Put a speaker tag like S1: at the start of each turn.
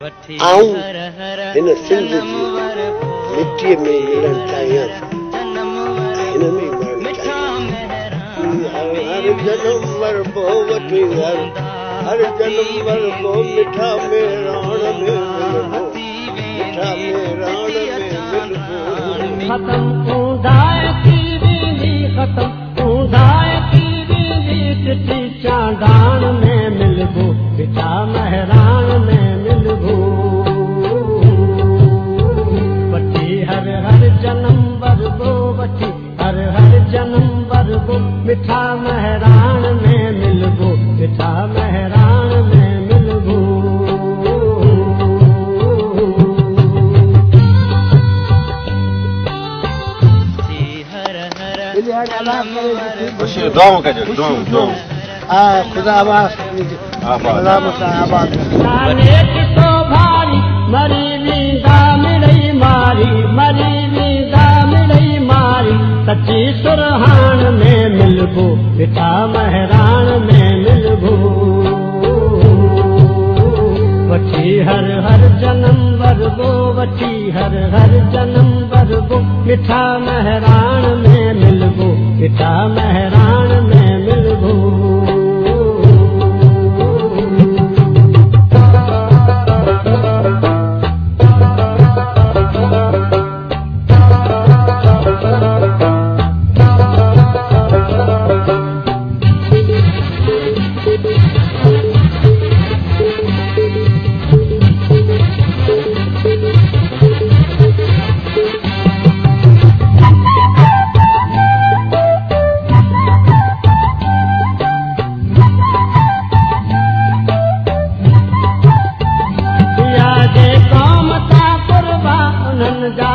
S1: आऊं इन सिंध जी मिट्टीअ में मिलण चाहियां, हिन में मरण चाहियां। हर जन्म वरबो वठी हर जन्म वरबो मिठा में राण में मिलबो, मिठा में राण में मिलबो।
S2: खत्म ऊंधाए थी वेंदी, खत्म ऊंधाए थी वेंदी, चिट्ठी चांडाण में मिलबो, मिठा महराण में मिलबो। वठी हर हर जन्म वरबो, वठी हर हर जन्म वरबो, मिठा महराण में मिलबो, मिठा महराण में मिलबो।
S3: दुआऊं कजो, दुआऊं
S1: खुदा आबाद
S2: तो भारी मरी वींदा मिड़ई मारी, मरी वींदा मिड़ई मारी, सची सुरहान में मिलबो, मिठा महराण में मिलबो। वठी हर हर जन्म वरबो, वठी हर हर जन्म वरबो, मिठा महराण में मिलबो, मिठा महराण में मिलबो। जा